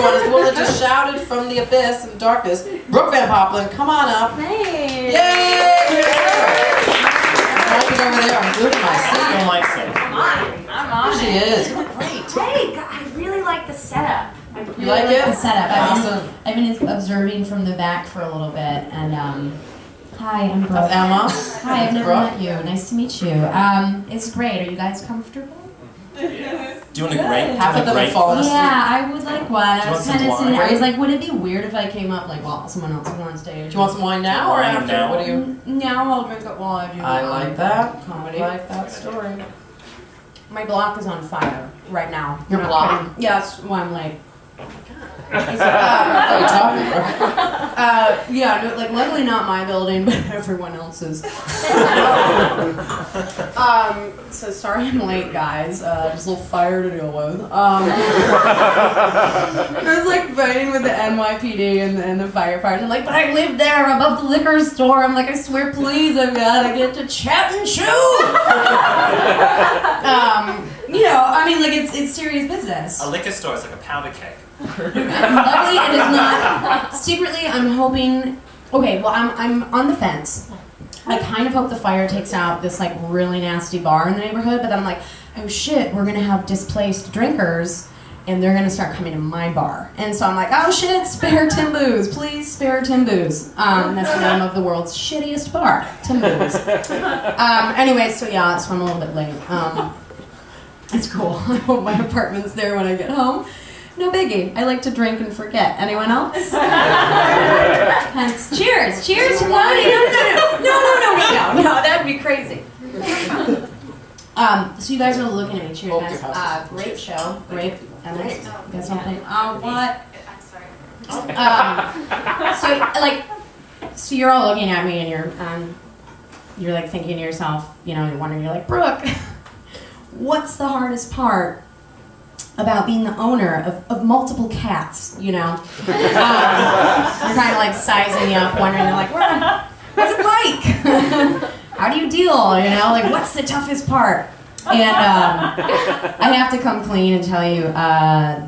one is the one that just shouted from the abyss and darkness. Brooke Van Poppelen, come on up. Hey! Yay! Over there, I'm glued to my seat. I don't like it. I'm on She it. is. You look great. Hey, I really like the setup. I really You like it? the setup. Awesome. I've been observing from the back for a little bit, and hi, I'm Brooke. That's Emma. Hi, I've never Brooke. met you. Nice to meet you. It's great. Are you guys comfortable? Doing a great. Half of them have fallen asleep. Yeah, I would like one. I was want some kind of sitting there. I wine? was like, would it be weird if I came up like while someone else was on stage? Do you want some wine now or after? Now. What do you? Now I'll drink it while I do. I like that. Comedy. I like that story. My block is on fire right now. Your Not block? kidding. Yeah, that's why I'm late. What are you talking about? Yeah, no, like luckily not my building, but everyone else's. So sorry I'm late, guys. Just a little fire to deal with. I was like fighting with the NYPD and the firefighters. I'm like, but I live there above the liquor store. I'm like, I swear, please, I've got to get to Chat and Chew. You know, I mean, like it's serious business. A liquor store is like a powder keg. Luckily, it is not. Secretly, I'm hoping. Okay, well, I'm on the fence. I kind of hope the fire takes out this like really nasty bar in the neighborhood, but then I'm like, oh shit, we're gonna have displaced drinkers, and they're gonna start coming to my bar. And so I'm like, oh shit, spare Tim Boo's, please spare Tim Boo's. That's the name of the world's shittiest bar, Tim Boo's. Anyway, so yeah, so I'm a little bit late. It's cool. I hope my apartment's there when I get home. No biggie. I like to drink and forget. Anyone else? Hence, cheers! Cheers to wine! No, that'd be crazy. So you guys are looking at me. Cheers, guys. Great show. Great. Emma, you got something? What? So you're all looking at me and you're like thinking to yourself, you know, you're wondering, you're like, Brooke, what's the hardest part about being the owner of multiple cats, you know? You're kind of like sizing me up, wondering, they're like, what's it like? How do you deal, you know? Like, what's the toughest part? And I have to come clean and tell you,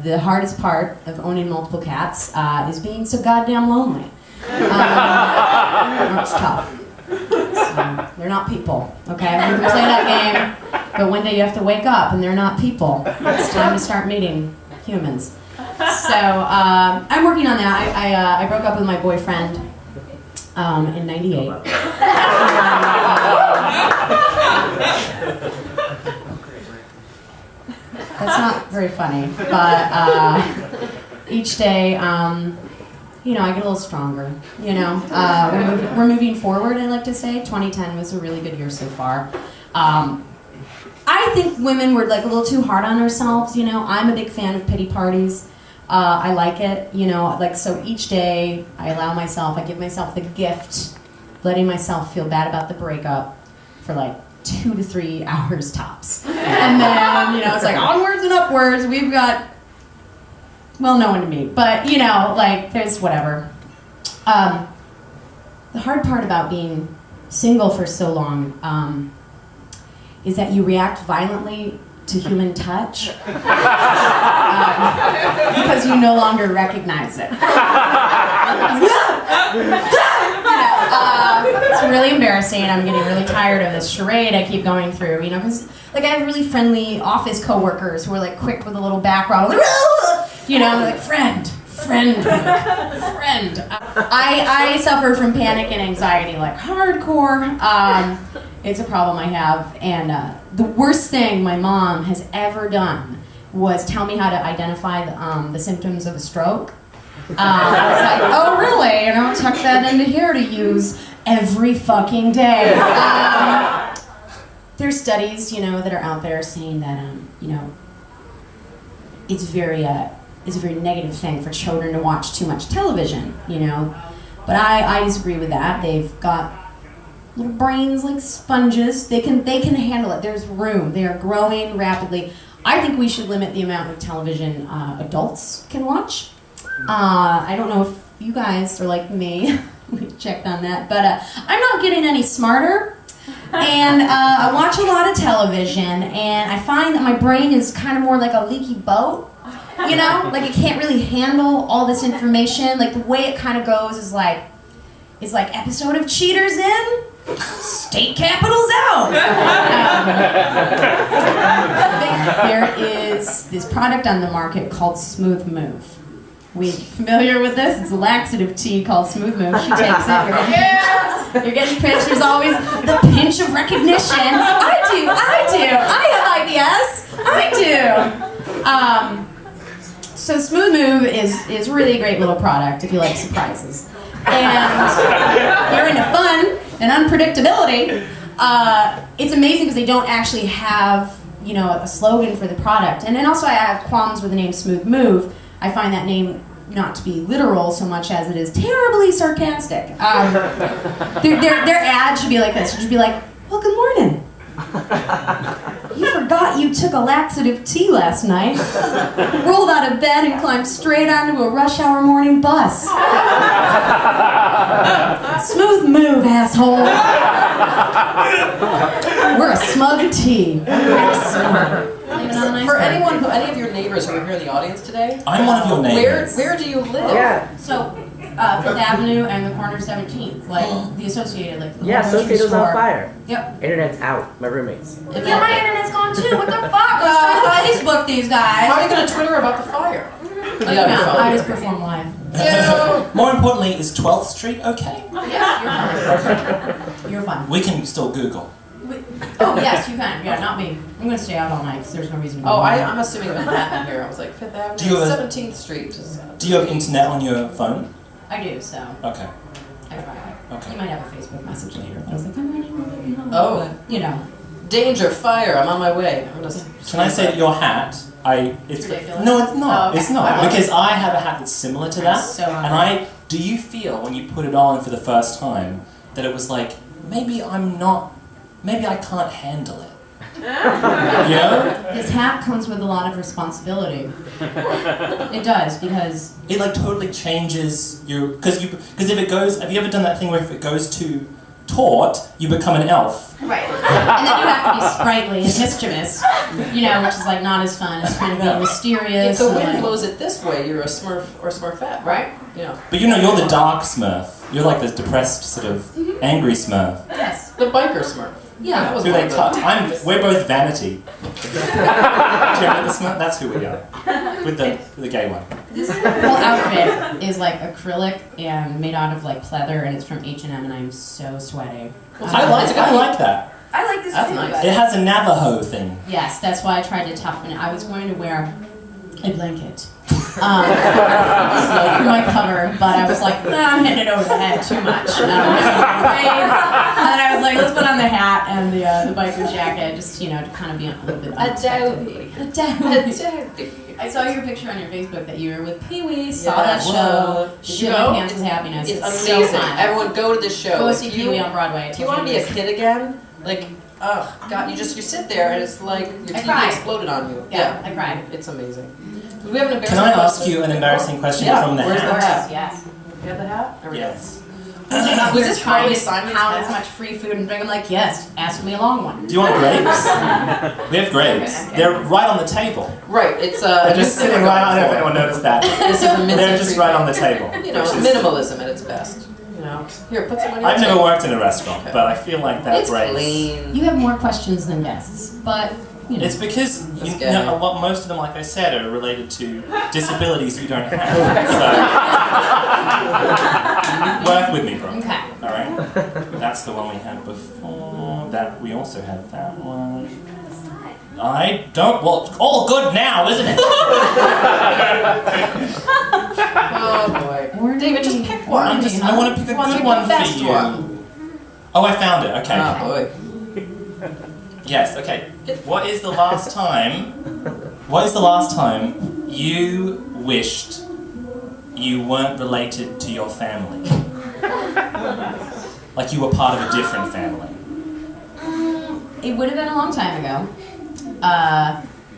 the hardest part of owning multiple cats is being so goddamn lonely. It's tough. So, they're not people, okay? You can play that game, but one day you have to wake up and they're not people. It's time to start meeting humans. So I'm working on that. I broke up with my boyfriend in '98. That's not very funny, but each day, you know, I get a little stronger, you know. We're moving forward, I like to say. 2010 was a really good year so far. I think women were like a little too hard on ourselves, you know. I'm a big fan of pity parties. I like it, you know, like so each day I give myself the gift of letting myself feel bad about the breakup for like 2 to 3 hours tops. And then, you know, it's like onwards and upwards, we've got, well, no one to meet, but you know, like there's whatever. The hard part about being single for so long is that you react violently to human touch because you no longer recognize it. It's really embarrassing. I'm getting really tired of this charade I keep going through, you know, because like I have really friendly office coworkers who are like quick with a little background, like, you know, like friend. I suffer from panic and anxiety like hardcore. It's a problem I have, and the worst thing my mom has ever done was tell me how to identify the symptoms of a stroke. I was like, oh really? You know, tuck that into here to use every fucking day. There's studies, you know, that are out there saying that, you know, it's a very negative thing for children to watch too much television, you know. But I disagree with that. They've got little brains like sponges. They can handle it. There's room. They are growing rapidly. I think we should limit the amount of television adults can watch. I don't know if you guys are like me. We checked on that, but I'm not getting any smarter. And I watch a lot of television, and I find that my brain is kind of more like a leaky boat. You know, like it can't really handle all this information. Like the way it kind of goes is like episode of Cheaters in, state capitals out. There is this product on the market called Smooth Move. We familiar with this? It's a laxative tea called Smooth Move. She takes it. You're getting pinched. There's always the pinch of recognition. I have ideas. So Smooth Move is really a great little product if you like surprises. And you're into fun and unpredictability. It's amazing because they don't actually have, you know, a slogan for the product. And then also I have qualms with the name Smooth Move. I find that name not to be literal so much as it is terribly sarcastic. Their ad should be like this. It should be like, well, good morning. You forgot you took a laxative tea last night. Rolled out of bed and climbed straight onto a rush hour morning bus. Smooth move, asshole. We're a smug tea. For anyone, any of your neighbors who are here in the audience today, I'm one of your neighbors. Where do you live? Yeah. So, Fifth Avenue and the corner of 17th, like the Associated, like the Yeah, Associated's on fire. Yep. Internet's out. My roommates. Yeah, my internet's gone too. What the fuck? Let's try Facebook these guys. How are you going to Twitter about the fire? I just perform live. More importantly, is 12th Street okay? Yes, you're fine. We can still Google. Oh, yes, you can. Yeah, not me. I'm going to stay out all night because there's no reason to. Oh, I'm assuming Manhattan here. I was like, Fifth Avenue, 17th Street. Do you have internet on your phone? I do, so. Okay. I try. Okay. You might have a Facebook message later. But I was like, I'm running maybe home. Oh. But, you know. Danger, fire, I'm on my way. Can I say that your hat, it's ridiculous. No, it's not. Oh, okay. It's not. Because I have a hat that's similar to that. So and do you feel when you put it on for the first time that it was like, maybe I can't handle it? You know? This hat comes with a lot of responsibility. It does, because it like totally changes your, because if it goes, have you ever done that thing where if it goes too taut, you become an elf? Right. And then you have to be sprightly and mischievous, you know, which is like not as fun. It's kind of being mysterious. If the wind and blows it this way, you're a Smurf or Smurfette, right? You know. But you know, you're the dark Smurf. You're like this depressed, sort of angry Smurf. Yes. The biker Smurf. Yeah. That was Who one they of cut. We're both vanity. Do you remember the Smurf? That's who we are. With the gay one. This whole outfit is like acrylic and made out of like pleather, and it's from H&M, and I'm so sweaty. I like that. I like this That's too. nice. It has a Navajo thing. Yes, that's why I tried to toughen it. I was going to wear a blanket for my cover, but I was like, nah, I'm hitting it over the head too much. And then I was like, let's put on the hat and the biker jacket, just, you know, to kind of be a little bit unexpected. Adobe. I saw your picture on your Facebook that you were with Pee-wee, saw that show, shit my pants with happiness. It's so amazing. fun. Everyone go to this show. Go see Pee-wee on Broadway. If you want to be a kid again, like, oh God, you sit there and it's like your TV exploded on you. Yeah, I cried. It's amazing. Do we have an embarrassing Can I ask question? you an embarrassing question from the where's the hat? hat? Yes. You have the hat? There we go. Yes. Was this Carly trying to Simon's count hat? as much free food and drink? I'm like, yes, ask me a long one. Do you want grapes? We have grapes. Okay. They're right on the table. Right, it's They're just sitting right on. I don't know if anyone noticed that. This is a They're just right on the table. You know, minimalism at its best. You know, here, put some on your I've never table. worked in a restaurant, but I feel like that It's breaks. clean. You have more questions than guests, but you know. It's because That's you know, most of them, like I said, are related to disabilities you don't have. So work with me, Brooke. Okay. All right. That's the one we had before. That we also had that one. I don't. Well, it's all good now, isn't it? Oh boy. David, just pick one. I want to pick a good one for you. Oh, I found it. Okay. Oh boy. Yes. Okay. What is the last time? What is the last time you wished you weren't related to your family? Like you were part of a different family. It would have been a long time ago.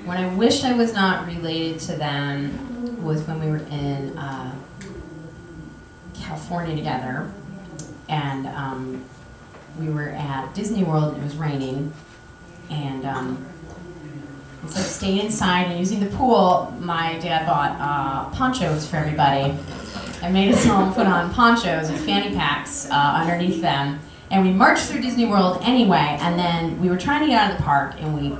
When I wished I was not related to them was when we were in California together, and we were at Disney World and it was raining, and Instead of staying inside and using the pool, my dad bought ponchos for everybody and made us all put on ponchos with fanny packs underneath them. And we marched through Disney World anyway, and then we were trying to get out of the park, and we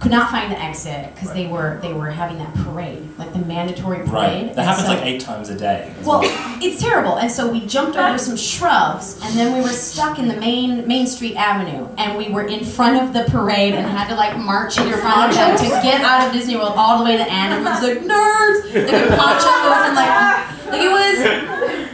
could not find the exit because they were having that parade, like the mandatory parade. Right. That happens like 8 times a day. Well, it's terrible. And so we jumped over some shrubs, and then we were stuck in the Main Street Avenue, and we were in front of the parade and had to like march in front of them to get out of Disney World all the way to the end. Everyone's like, nerds! Like in ponchos and like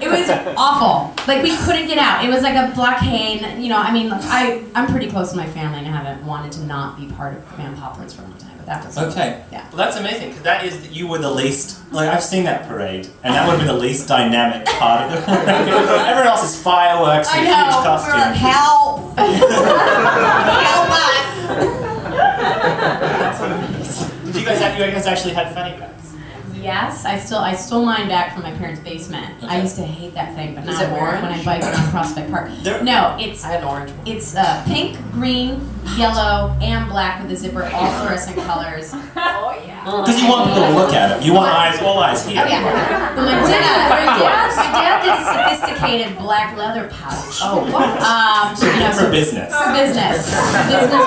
it was awful. Like we couldn't get out. It was like a blockade. You know, I mean, I'm pretty close to my family, and I haven't wanted to not be part of Van Poppelen's for a long time. But that was okay. Yeah. Well, that's amazing because that is you were the least. Like I've seen that parade, and that would be the least dynamic part of the parade. Everyone else is fireworks and huge costumes. We're like, help! Help us! Did you guys actually had fanny packs? Yes, I stole mine back from my parents' basement. Okay. I used to hate that thing, but now Is I it wear it orange? when I bike around Prospect Park. There- No, I had an orange one. it's pink, green, yellow, and black with a zipper, all fluorescent colors. Oh yeah. Because you want people to look at it. You want all eyes here. Oh yeah. But my dad did a sophisticated black leather pouch. Oh, what? You know, For business. For business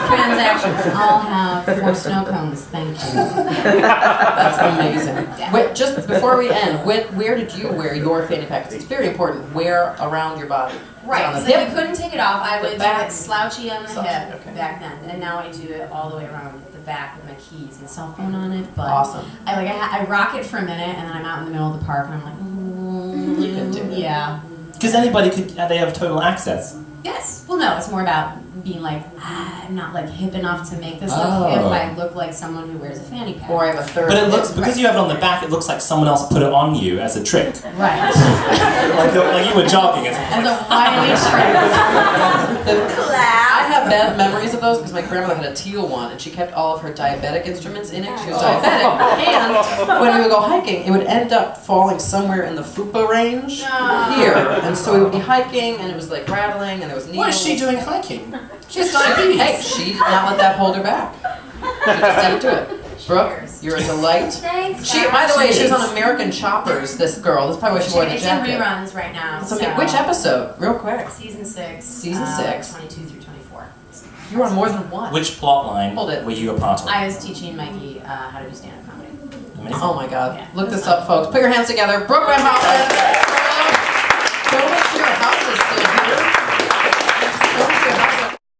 transactions. I'll have 4 snow cones, thank you. That's amazing. Yeah. Wait, just before we end, where did you wear your fanny pack? 'Cause it's very important. Where around your body? Right, On the so hip? you couldn't take it off. I would do back? it slouchy on the Slouchy, hip okay. back then, and now I do it all the way around the back with my keys and cell phone on it. But Awesome. I rock it for a minute, and then I'm out in the middle of the park, and I'm like, You can do it. yeah. Because anybody could. They have total access. Yes. Well, no, it's more about being like, I'm not like hip enough to make this look Oh. hip. I look like someone who wears a fanny pack. Or I have a third. But it looks hip. because you have it on the back. It looks like someone else put it on you as a trick. Right. like you were jogging. It's As a wily trick. I have bad memories of those because my grandmother had a teal one and she kept all of her diabetic instruments in it. She was diabetic. And when we would go hiking, it would end up falling somewhere in the fupa range here. And so we would be hiking and it was like rattling and there was needles. What is she doing hiking? She has diabetes. Hey, she did not let that hold her back. She just didn't do it. Brooke, you're a delight. Thanks. She, by the way, she was on American Choppers, this girl. That's probably why she wore the It's in jacket. reruns right now. So, which episode? Real quick. Season 6. Season 6. 22 through 24. You were on more than one. Which plot line Hold it. were you a part of? I was teaching Mikey how to do stand-up comedy. Amazing. Oh my God. Yeah. Look this up, folks. Put your hands together. Brooke Van Poppelen.